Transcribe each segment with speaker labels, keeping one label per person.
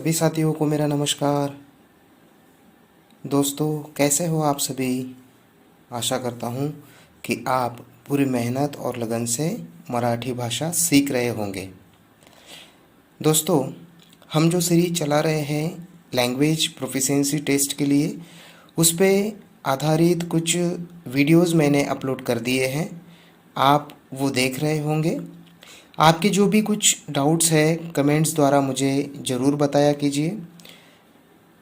Speaker 1: सभी साथियों को मेरा नमस्कार। दोस्तों, कैसे हो आप सभी? आशा करता हूँ कि आप पूरी मेहनत और लगन से मराठी भाषा सीख रहे होंगे। दोस्तों, हम जो सीरीज चला रहे हैं लैंग्वेज प्रोफिशिएंसी टेस्ट के लिए, उस पे आधारित कुछ वीडियोस मैंने अपलोड कर दिए हैं। आप वो देख रहे होंगे। आपके जो भी कुछ डाउट्स है कमेंट्स द्वारा मुझे ज़रूर बताया कीजिए,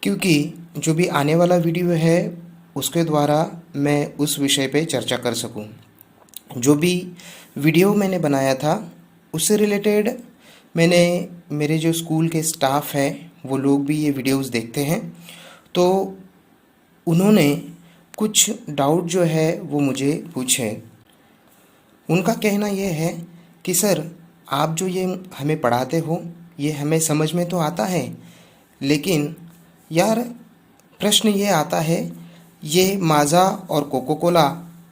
Speaker 1: क्योंकि जो भी आने वाला वीडियो है उसके द्वारा मैं उस विषय पे चर्चा कर सकूं। जो भी वीडियो मैंने बनाया था उससे रिलेटेड मैंने मेरे जो स्कूल के स्टाफ है वो लोग भी ये वीडियोस देखते हैं, तो उन्होंने कुछ डाउट जो है वो मुझे पूछे। उनका कहना ये है कि सर, आप जो ये हमें पढ़ाते हो ये हमें समझ में तो आता है, लेकिन यार प्रश्न ये आता है, ये माझा और कोको कोला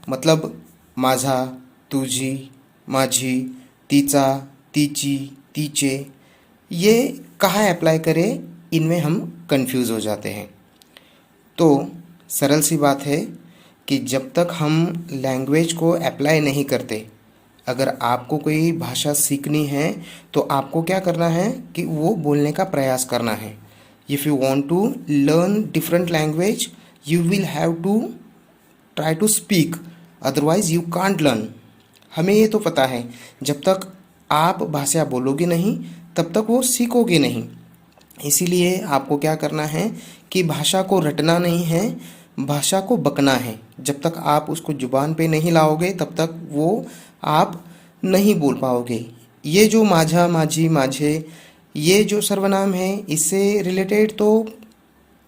Speaker 1: मतलब माझा, तुझी, माझी, तिचा, तिची, तिचे, ये कहाँ अप्लाई करें, इनमें हम कंफ्यूज हो जाते हैं। तो सरल सी बात है कि जब तक हम लैंग्वेज को अप्लाई नहीं करते, अगर आपको कोई भाषा सीखनी है तो आपको क्या करना है कि वो बोलने का प्रयास करना है। If you want to learn different language you will have to try to speak, otherwise you can't learn. हमें ये तो पता है, जब तक आप भाषा बोलोगे नहीं तब तक वो सीखोगे नहीं। इसीलिए आपको क्या करना है कि भाषा को रटना नहीं है, भाषा को बकना है। जब तक आप उसको जुबान पे नहीं लाओगे तब तक वो आप नहीं बोल पाओगे। ये जो माझा, माझी, माझे, ये जो सर्वनाम है इससे रिलेटेड, तो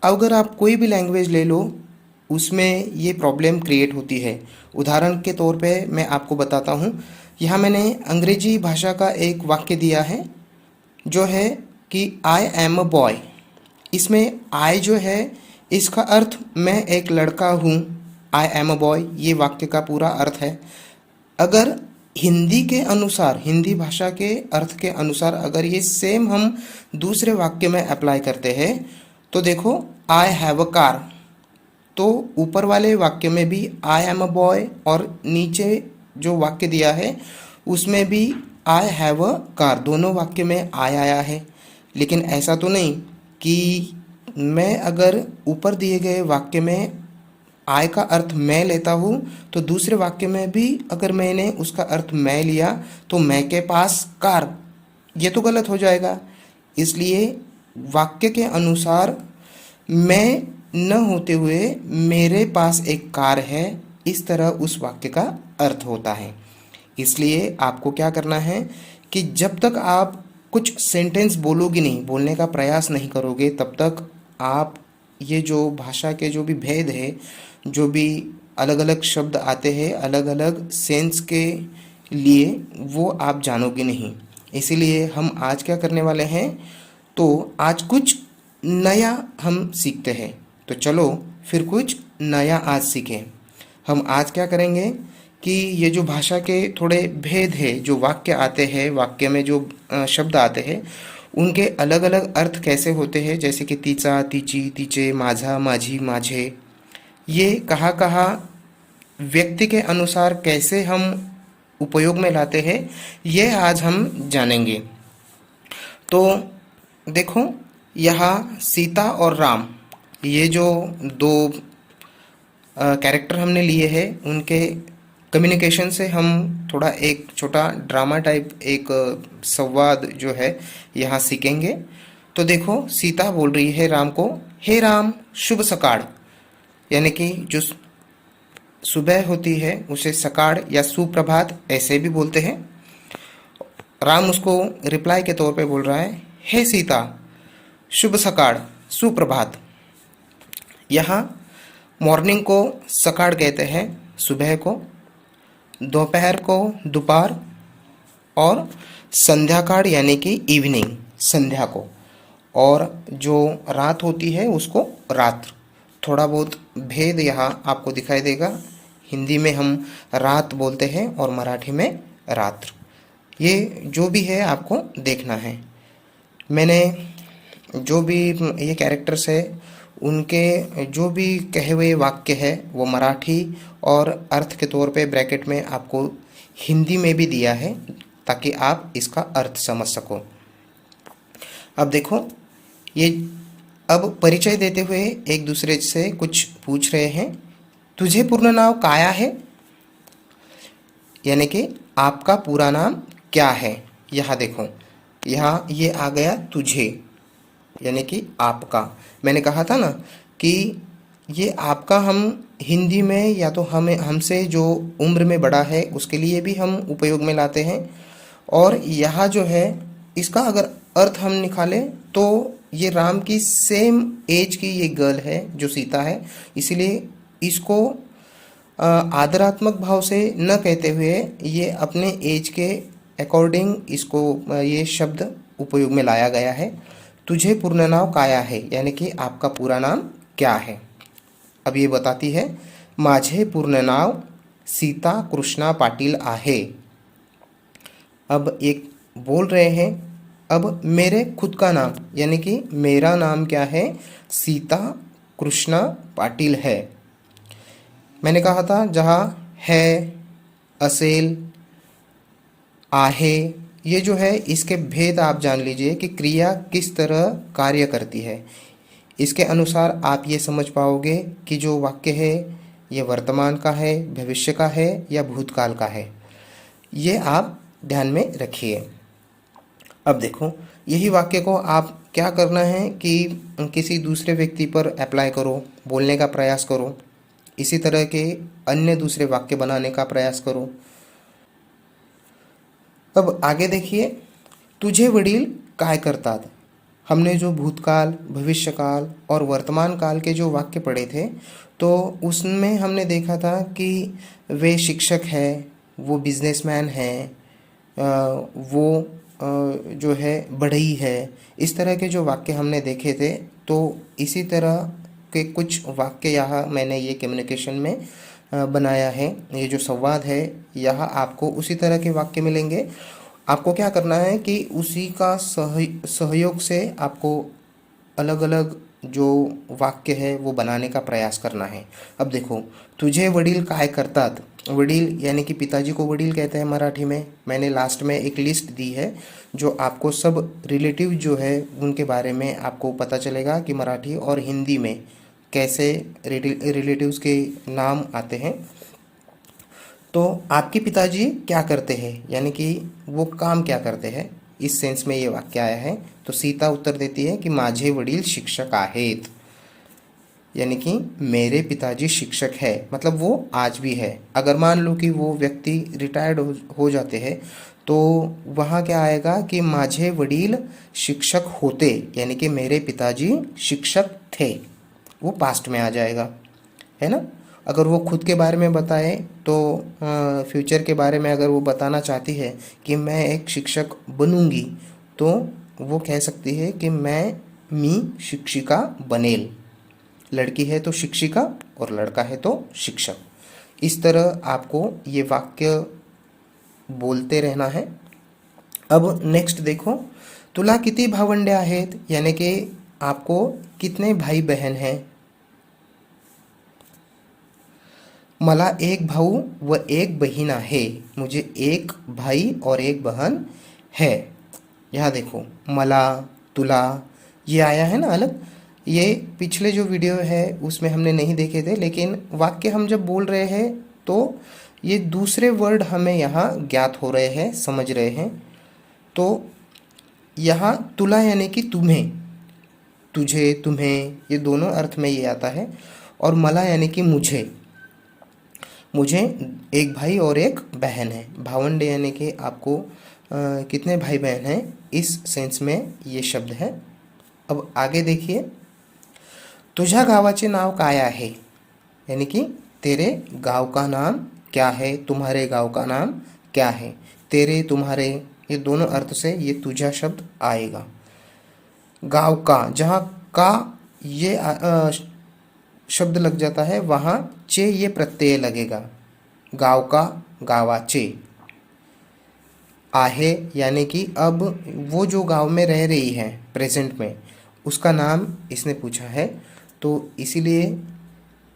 Speaker 1: अगर आप कोई भी लैंग्वेज ले लो उसमें ये प्रॉब्लम क्रिएट होती है। उदाहरण के तौर पे मैं आपको बताता हूँ। यहाँ मैंने अंग्रेजी भाषा का एक वाक्य दिया है जो है कि आई एम अ बॉय। इसमें आई जो है इसका अर्थ मैं एक लड़का हूँ। आई एम अ बॉय ये वाक्य का पूरा अर्थ है। अगर हिंदी के अनुसार, हिंदी भाषा के अर्थ के अनुसार अगर ये सेम हम दूसरे वाक्य में अप्लाई करते हैं तो देखो, आई हैव अ कार, तो ऊपर वाले वाक्य में भी आई एम अ बॉय और नीचे जो वाक्य दिया है उसमें भी आई हैव अ कार, दोनों वाक्य में आई आया है। लेकिन ऐसा तो नहीं कि मैं अगर ऊपर दिए गए वाक्य में आई का अर्थ मैं लेता हूँ तो दूसरे वाक्य में भी अगर मैंने उसका अर्थ मैं लिया तो मैं के पास कार, ये तो गलत हो जाएगा। इसलिए वाक्य के अनुसार मैं न होते हुए मेरे पास एक कार है, इस तरह उस वाक्य का अर्थ होता है। इसलिए आपको क्या करना है कि जब तक आप कुछ सेंटेंस बोलोगे नहीं, बोलने का प्रयास नहीं करोगे, तब तक आप ये जो भाषा के जो भी भेद है, जो भी अलग अलग शब्द आते हैं अलग अलग सेंस के लिए, वो आप जानोगे नहीं। इसीलिए हम आज क्या करने वाले हैं, तो आज कुछ नया हम सीखते हैं। तो चलो फिर कुछ नया आज सीखें। हम आज क्या करेंगे कि ये जो भाषा के थोड़े भेद है, जो वाक्य आते हैं, वाक्य में जो शब्द आते हैं, उनके अलग अलग अर्थ कैसे होते हैं, जैसे कि तिचा, तिची, तिचे, माझा, माझी, माझे, ये कहाँ कहाँ व्यक्ति के अनुसार कैसे हम उपयोग में लाते हैं, ये आज हम जानेंगे। तो देखो, यहाँ सीता और राम, ये जो दो कैरेक्टर हमने लिए हैं, उनके कम्युनिकेशन से हम थोड़ा एक छोटा ड्रामा टाइप एक संवाद जो है यहाँ सीखेंगे। तो देखो, सीता बोल रही है राम को, हे राम शुभ सकाळ, यानी कि जो सुबह होती है उसे सकाळ या सुप्रभात ऐसे भी बोलते हैं। राम उसको रिप्लाई के तौर पे बोल रहा है, हे सीता शुभ सकाळ, सुप्रभात। यहाँ मॉर्निंग को सकाळ कहते हैं, सुबह को, दोपहर को दोपहर, और संध्या काल यानी कि इवनिंग, संध्या को, और जो रात होती है उसको रात्र। थोड़ा बहुत भेद यहाँ आपको दिखाई देगा। हिंदी में हम रात बोलते हैं और मराठी में रात्र। ये जो भी है आपको देखना है। मैंने जो भी ये कैरेक्टर्स है उनके जो भी कहे हुए वाक्य है वो मराठी और अर्थ के तौर पे ब्रैकेट में आपको हिंदी में भी दिया है ताकि आप इसका अर्थ समझ सको। अब देखो ये अब परिचय देते हुए एक दूसरे से कुछ पूछ रहे हैं। तुझे पूर्ण नाम काया है, यानी कि आपका पूरा नाम क्या है। यहाँ देखो, यहाँ ये आ गया तुझे, यानी कि आपका। मैंने कहा था ना कि ये आपका हम हिंदी में या तो हमें हमसे जो उम्र में बड़ा है उसके लिए भी हम उपयोग में लाते हैं, और यहाँ जो है इसका अगर अर्थ हम निकालें तो ये राम की सेम एज की ये गर्ल है जो सीता है, इसीलिए इसको आदरात्मक भाव से न कहते हुए ये अपने एज के अकॉर्डिंग इसको ये शब्द उपयोग में लाया गया है। तुझे पूर्ण नाम काया है, यानी कि आपका पूरा नाम क्या है। अब ये बताती है, माझे पूर्ण नाव सीता कृष्णा पाटिल आहे। अब एक बोल रहे हैं, अब मेरे खुद का नाम यानी कि मेरा नाम क्या है, सीता कृष्णा पाटिल है। मैंने कहा था जहाँ है, असेल, आहे, ये जो है इसके भेद आप जान लीजिए कि क्रिया किस तरह कार्य करती है। इसके अनुसार आप ये समझ पाओगे कि जो वाक्य है ये वर्तमान का है, भविष्य का है या भूतकाल का है। ये आप ध्यान में रखिए। अब देखो, यही वाक्य को आप क्या करना है कि किसी दूसरे व्यक्ति पर अप्लाई करो, बोलने का प्रयास करो। इसी तरह के अन्य दूसरे वाक्य बनाने का प्रयास करो। अब आगे देखिए, तुझे वडील काय करतात। हमने जो भूतकाल, भविष्यकाल और वर्तमान काल के जो वाक्य पढ़े थे तो उसमें हमने देखा था कि वे शिक्षक है, वो बिजनेसमैन है, वो जो है बढ़ई है। इस तरह के जो वाक्य हमने देखे थे, तो इसी तरह के कुछ वाक्य यहाँ मैंने ये कम्युनिकेशन में बनाया है। ये जो संवाद है यहाँ आपको उसी तरह के वाक्य मिलेंगे। आपको क्या करना है कि उसी का सहयोग से आपको अलग अलग जो वाक्य है वो बनाने का प्रयास करना है। अब देखो, तुझे वडील काय करतात। वडील यानी कि पिताजी को वडील कहते हैं मराठी में। मैंने लास्ट में एक लिस्ट दी है जो आपको सब रिलेटिव जो है उनके बारे में आपको पता चलेगा कि मराठी और हिंदी में कैसे रिलेटिव्स के नाम आते हैं। तो आपके पिताजी क्या करते हैं, यानी कि वो काम क्या करते हैं, इस सेंस में ये वाक्य आया है। तो सीता उत्तर देती है कि माझे वडील शिक्षक आहेत, यानी कि मेरे पिताजी शिक्षक है, मतलब वो आज भी है। अगर मान लो कि वो व्यक्ति रिटायर्ड हो जाते हैं तो वहाँ क्या आएगा कि माझे वडील शिक्षक होते, यानी कि मेरे पिताजी शिक्षक थे, वो पास्ट में आ जाएगा, है ना। अगर वो खुद के बारे में बताए तो फ्यूचर के बारे में अगर वो बताना चाहती है कि मैं एक शिक्षक बनूंगी तो वो कह सकती है कि मी शिक्षिका बनेल। लड़की है तो शिक्षिका और लड़का है तो शिक्षक। इस तरह आपको ये वाक्य बोलते रहना है। अब नेक्स्ट देखो, तुला किती भावंडे आहेत, यानी कि आपको कितने भाई बहन हैं। मला एक भाऊ व एक बहीण आहे, मुझे एक भाई और एक बहन है। यहाँ देखो, मला, तुला, ये आया है ना अलग। ये पिछले जो वीडियो है उसमें हमने नहीं देखे थे, लेकिन वाक्य हम जब बोल रहे हैं तो ये दूसरे वर्ड हमें यहाँ ज्ञात हो रहे हैं, समझ रहे हैं। तो यहाँ तुला यानी कि तुम्हें, तुझे, तुम्हें, ये दोनों अर्थ में ये आता है। और मला यानी कि मुझे, मुझे एक भाई और एक बहन है। भावंडे यानी कि आपको कितने भाई बहन हैं, इस सेंस में ये शब्द है। अब आगे देखिए, तुझ्या गावाचे नाव काय आहे, यानी कि तेरे गांव का नाम क्या है, तुम्हारे गांव का नाम क्या है। तेरे, तुम्हारे, ये दोनों अर्थ से ये तुझा शब्द आएगा। गांव का, जहाँ का ये शब्द लग जाता है वहाँ चे ये प्रत्यय लगेगा। गांव का, गावाचे। आहे यानी कि अब वो जो गांव में रह रही है प्रेजेंट में, उसका नाम इसने पूछा है, तो इसीलिए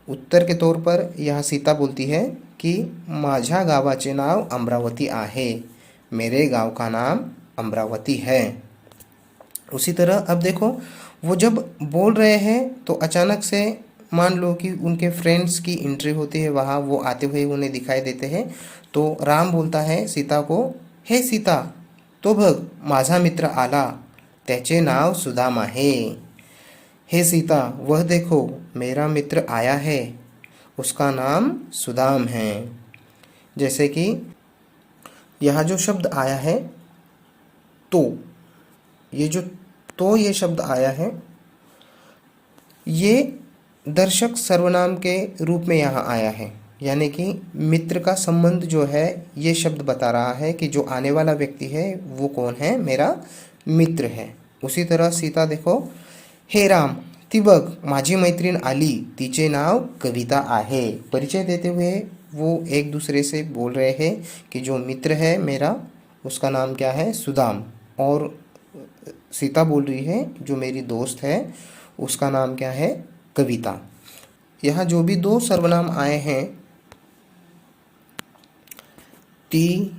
Speaker 1: उत्तर के तौर पर यह सीता बोलती है कि माझ्या गावाचे नाव अमरावती आहे, मेरे गांव का नाम अमरावती है। उसी तरह अब देखो, वो जब बोल रहे हैं तो अचानक से मान लो कि उनके फ्रेंड्स की एंट्री होती है, वहाँ वो आते हुए उन्हें दिखाई देते हैं। तो राम बोलता है सीता को, हे सीता, तो बघ माझा मित्र आला, त्याचे नाव सुदाम आहे। हे सीता, वह देखो मेरा मित्र आया है, उसका नाम सुदाम है। जैसे कि यहाँ जो शब्द आया है तो, ये शब्द आया है, ये दर्शक सर्वनाम के रूप में यहाँ आया है, यानी कि मित्र का संबंध जो है ये शब्द बता रहा है कि जो आने वाला व्यक्ति है वो कौन है, मेरा मित्र है। उसी तरह सीता देखो, हे राम, ती बघ माझी मैत्रीण आली, तिचे नाव कविता आहे। परिचय देते हुए वो एक दूसरे से बोल रहे हैं कि जो मित्र है मेरा उसका नाम क्या है, सुदाम। और सीता बोल रही है जो मेरी दोस्त है उसका नाम क्या है, कविता। यहाँ जो भी दो सर्वनाम आए हैं, ती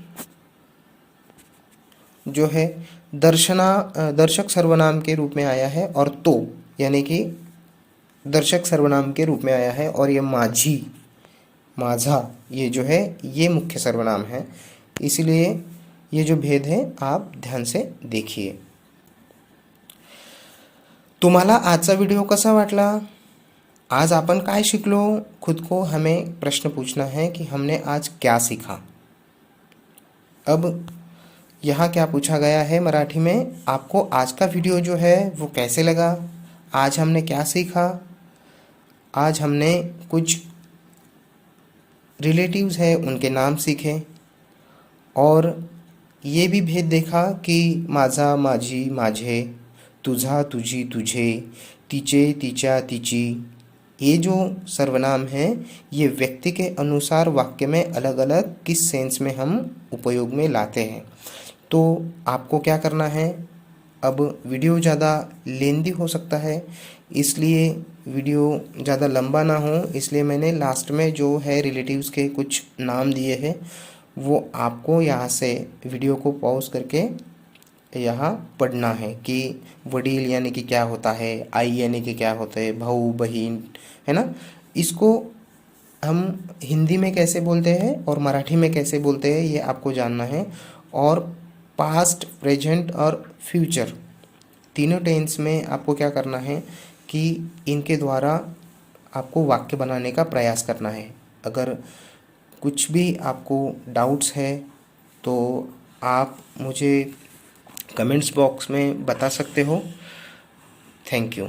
Speaker 1: जो है दर्शक सर्वनाम के रूप में आया है, और तो यानी कि दर्शक सर्वनाम के रूप में आया है, और ये माझी, माझा, ये जो है ये मुख्य सर्वनाम है। इसलिए ये जो भेद है आप ध्यान से देखिए। तुम्हाला आजचा व्हिडिओ कसा वाटला? आज अपन काय शिकलो? खुद को हमें प्रश्न पूछना है कि हमने आज क्या सीखा। अब यहाँ क्या पूछा गया है मराठी में, आपको आज का वीडियो जो है वो कैसे लगा, आज हमने क्या सीखा। आज हमने कुछ रिलेटिव्स हैं उनके नाम सीखे, और ये भी भेद देखा कि माझा, माझी, माझे, तुझा, तुझी, तुझे, तिचे, तिच्या, तिची, ये जो सर्वनाम हैं ये व्यक्ति के अनुसार वाक्य में अलग अलग किस सेंस में हम उपयोग में लाते हैं। तो आपको क्या करना है, अब वीडियो ज़्यादा लेंदी हो सकता है, इसलिए वीडियो ज़्यादा लंबा ना हो, इसलिए मैंने लास्ट में जो है रिलेटिव्स के कुछ नाम दिए हैं वो आपको यहाँ से वीडियो को पॉज करके यहाँ पढ़ना है कि वडील यानी कि क्या होता है, आई यानी कि क्या होता है, भाऊ बहन, है ना। इसको हम हिंदी में कैसे बोलते हैं और मराठी में कैसे बोलते हैं ये आपको जानना है। और पास्ट, प्रेजेंट और फ्यूचर तीनों टेंस में आपको क्या करना है कि इनके द्वारा आपको वाक्य बनाने का प्रयास करना है। अगर कुछ भी आपको डाउट्स है तो आप मुझे कमेंट्स बॉक्स में बता सकते हो। Thank you.